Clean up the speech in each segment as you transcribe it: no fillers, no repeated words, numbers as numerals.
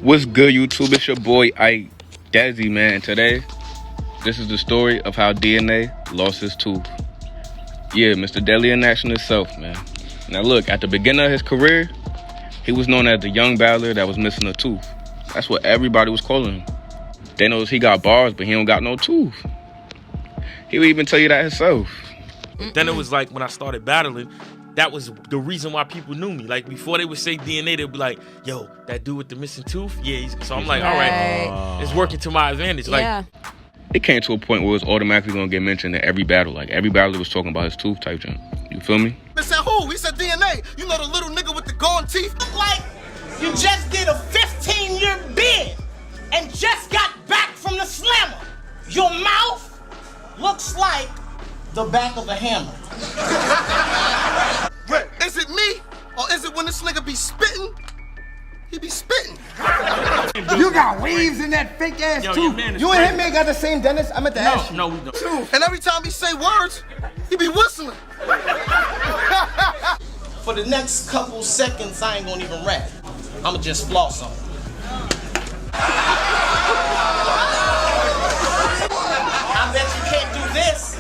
What's good, YouTube? It's your boy ikedezi, man. Today, this is the story of how DNA lost his tooth. Yeah, Mr. Deadly in action himself, man. Now look, at the beginning of his career, he was known as the young battler that was missing a tooth. That's what everybody was calling him. They know he got bars, but he don't got no tooth. He would even tell you that himself. Then it was like when I started battling, that was the reason why people knew me. Like before they would say DNA, they'd be like, yo, that dude with the missing tooth? Yeah, so I'm like, all right, it's working to my advantage. Yeah. Like, it came to a point where it was automatically going to get mentioned in every battle. Like every battler was talking about his tooth type jump. You feel me? They said who? He said DNA. You know the little nigga with the gone teeth? Look like you just did a 15-year bid and just got back from the slammer. Your mouth looks like the back of a hammer. Is it me? Or is it when this nigga be spitting? He be spitting. You got weaves in that fake ass tooth. You and him ain't got the same dentist? I meant to ask you. no, we don't. And every time he say words, he be whistling. For the next couple seconds, I ain't gonna even rap. I'ma just floss on it. I bet you can't do this.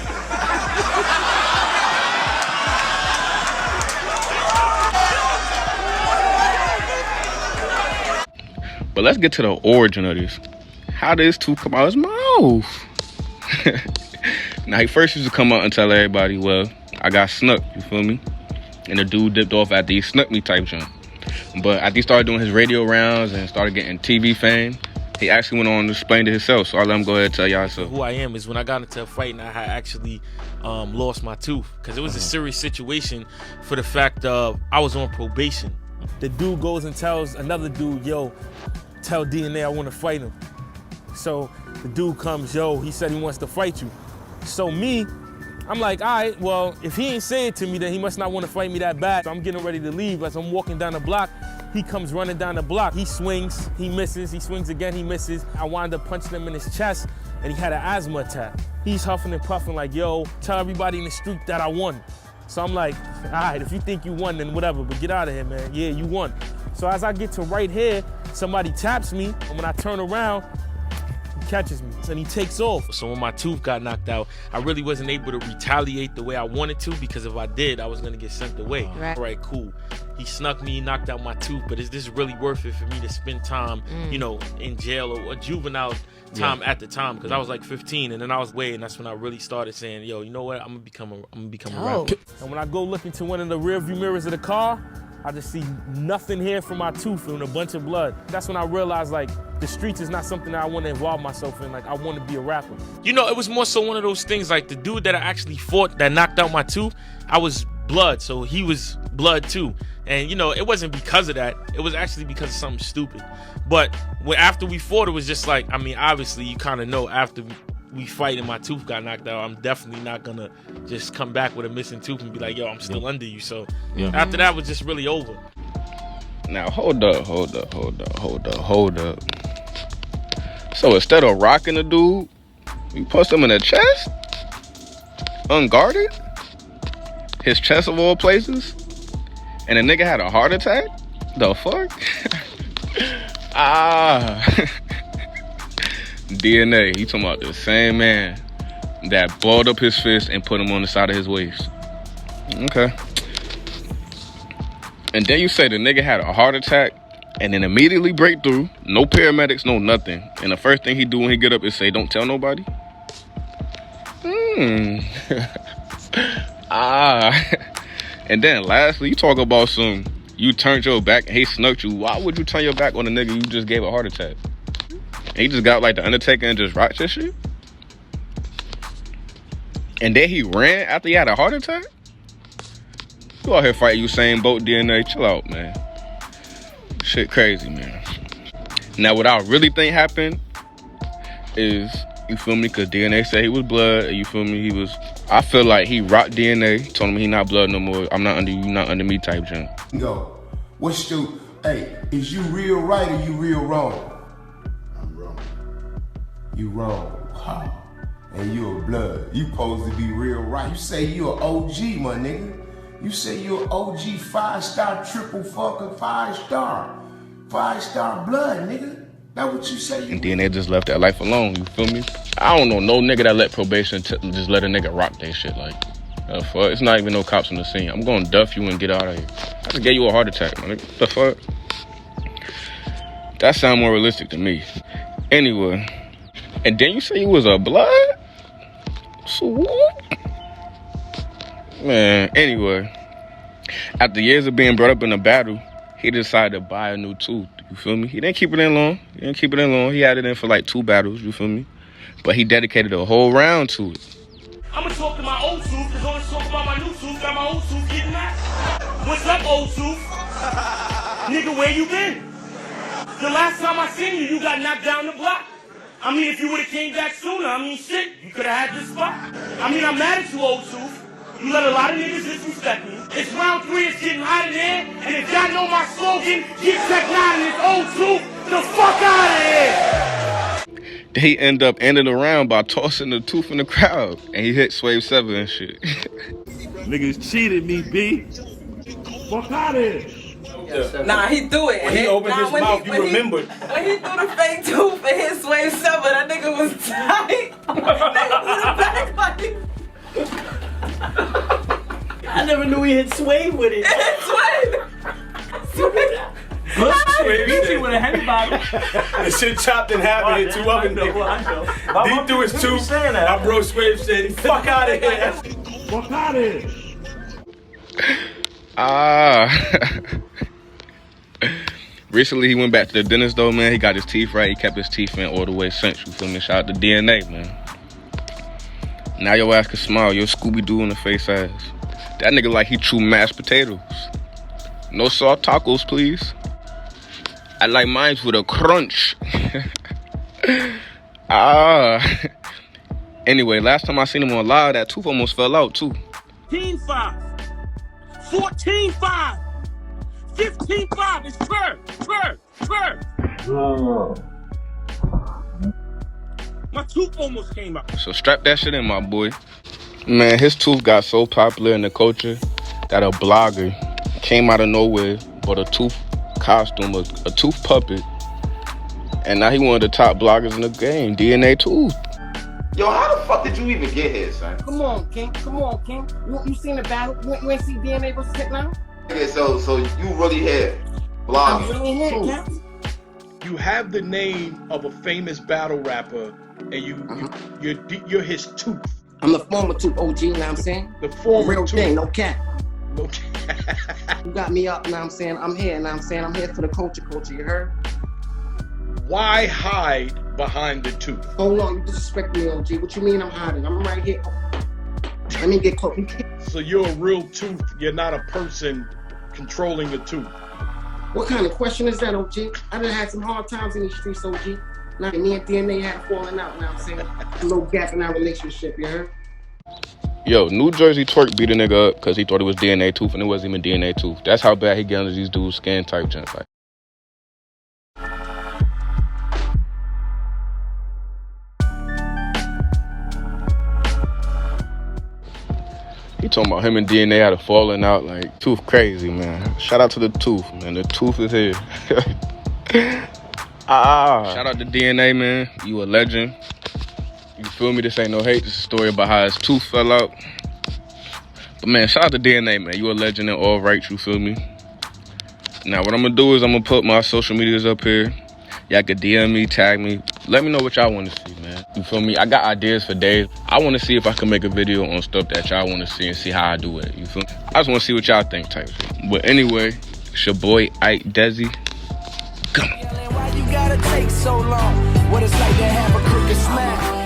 But let's get to the origin of this. How did his tooth come out his mouth? Now, he first used to come out and tell everybody, well, I got snuck, you feel me? And the dude dipped off after he snuck me type jump. But after he started doing his radio rounds and started getting TV fame, he actually went on to explain it himself. So I'll let him go ahead and tell y'all so. Who I am is when I got into a fight and I had actually lost my tooth. Because it was a serious situation for the fact of I was on probation. The dude goes and tells another dude, yo, tell DNA I want to fight him. So the dude comes, yo, he said he wants to fight you. So me, I'm like, all right, well, if he ain't say it to me, then he must not want to fight me that bad. So I'm getting ready to leave. As I'm walking down the block, he comes running down the block. He swings, he misses, he swings again, he misses. I wind up punching him in his chest, and he had an asthma attack. He's huffing and puffing like, yo, tell everybody in the street that I won. So I'm like, all right, if you think you won, then whatever, but get out of here, man. Yeah, you won. So as I get to right here, somebody taps me, and when I turn around, he catches me, and he takes off. So when my tooth got knocked out, I really wasn't able to retaliate the way I wanted to, because if I did, I was gonna get sent away. Right. All right, cool. He snuck me, knocked out my tooth, but is this really worth it for me to spend time, you know, in jail or juvenile time at the time? Because I was like 15, and then I was away, and that's when I really started saying, yo, you know what? I'm gonna become a rapper. And when I go look into one of the rear view mirrors of the car, I just see nothing here from my tooth and a bunch of blood. That's when I realized, like, the streets is not something that I want to involve myself in. Like, I want to be a rapper. You know, it was more so one of those things, like, the dude that I actually fought that knocked out my tooth, I was blood, so he was blood too. And, you know, it wasn't because of that. It was actually because of something stupid. But after we fought, it was just like, I mean, obviously, you kind of know after we fight and my tooth got knocked out, I'm definitely not gonna just come back with a missing tooth and be like, yo, I'm still under you. So after that was just really over. Now, hold up. So instead of rocking the dude, you punched him in the chest? Unguarded? His chest of all places? And the nigga had a heart attack? The fuck? DNA, he talking about the same man that balled up his fist and put him on the side of his waist. Okay. And then you say the nigga had a heart attack and then immediately break through, no paramedics, no nothing. And the first thing he do when he get up is say, don't tell nobody? And then lastly, you talk about you turned your back and he snuck you. Why would you turn your back on a nigga you just gave a heart attack? And he just got like the Undertaker and just rocked this shit? And then he ran after he had a heart attack? You out here fighting Usain Bolt DNA. Chill out, man. Shit crazy, man. Now, what I really think happened is, you feel me, because DNA said he was blood, and you feel me, I feel like he rocked DNA, told him he not blood no more, I'm not under you, not under me type junk. Go. Hey, is you real right or you real wrong? I'm wrong. You wrong. Wow. And you a blood. You supposed to be real right. You say you an OG, my nigga. You say you an OG 5-star, triple fucking 5-star. 5-star blood, nigga. That what you say? And then they just left that life alone, you feel me? I don't know no nigga that let probation just let a nigga rock that shit like. Fuck, it's not even no cops on the scene. I'm gonna duff you and get out of here. I just gave you a heart attack, man. What the fuck? That sound more realistic to me. Anyway, and then you say you was a blood? So man, anyway, after years of being brought up in a battle, he decided to buy a new tooth. You feel me? He didn't keep it in long. He had it in for like 2 battles, you feel me? But he dedicated a whole round to it. I'ma talk to my old tooth, cause only talk about my new tooth, got my old tooth getting that. What's up, old tooth? Nigga, where you been? The last time I seen you, you got knocked down the block. I mean, if you would've came back sooner, I mean, shit, you could've had this spot. I mean, I'm mad at you, old tooth. You let a lot of niggas disrespect me. It's round 3, it's getting hot in there, and if y'all know my slogan, get checked out in this old tooth, the fuck out of here! He ended the round by tossing the tooth in the crowd, and he hit Swave 7 and shit. Niggas cheated me, B. Fuck out of here. Nah, he threw it. When he opened his mouth, you remembered. When he threw the fake tooth and hit Swave 7, that nigga was tight. Nigga threw the back like... I never knew he hit Swave with it. Swave. Swave with a heavy bottle. The shit chopped in half and hit 2 other niggas. He threw his tooth. My bro Swave said, fuck out of here. Fuck out of here. Recently, he went back to the dentist, though, man. He got his teeth right. He kept his teeth in all the way since, you feel me? Shout out to DNA, man. Now your ass can smile. You're Scooby-Doo in the face ass. That nigga like he chew mashed potatoes. No salt tacos, please. I like mine with a crunch. Anyway, last time I seen him on live, that tooth almost fell out, too. 14-5. 14-5. 15-5. It's twerk. My tooth almost came out. So strap that shit in, my boy. Man, his tooth got so popular in the culture that a blogger came out of nowhere, bought a tooth costume, a tooth puppet, and now he one of the top bloggers in the game, DNA Tooth. Yo, how the fuck did you even get here, son? Come on, King. You seen the battle? You ain't see DNA versus Tech now? Okay, so you really here, I'm blogging. really here, King. You have the name of a famous battle rapper, and you're his tooth. I'm the former tooth OG, you know what I'm saying? The former real tooth. thing, no cap. No cap. You got me up, you know what I'm saying? I'm here, you know what I'm saying? I'm here for the culture, you heard? Why hide behind the tooth? Hold on, you disrespect me, OG. What you mean I'm hiding? I'm right here. Let me get close. So you're a real tooth. You're not a person controlling the tooth. What kind of question is that, OG? I done had some hard times in these streets, OG. Now, me and DNA had a falling out, you know what I'm saying? A little gap in our relationship, you heard? Yo, New Jersey Twerk beat a nigga up because he thought it was DNA Tooth and it wasn't even DNA Tooth. That's how bad he get under these dudes' skin type junk. Like. He talking about him and DNA had a falling out, like, Tooth crazy, man. Shout out to the Tooth, man. The Tooth is here. Shout out to DNA, man. You a legend. You feel me? This ain't no hate. This is a story about how his tooth fell out. But, man, shout out to DNA, man. You a legend in all rights, you feel me? Now, what I'm going to do is I'm going to put my social medias up here. Y'all can DM me, tag me. Let me know what y'all want to see, man. You feel me? I got ideas for days. I want to see if I can make a video on stuff that y'all want to see and see how I do it. You feel me? I just want to see what y'all think type shit. But anyway, it's your boy, IkeDezi. Come on. Why you gotta take so long? What it's like to have a crooked smile?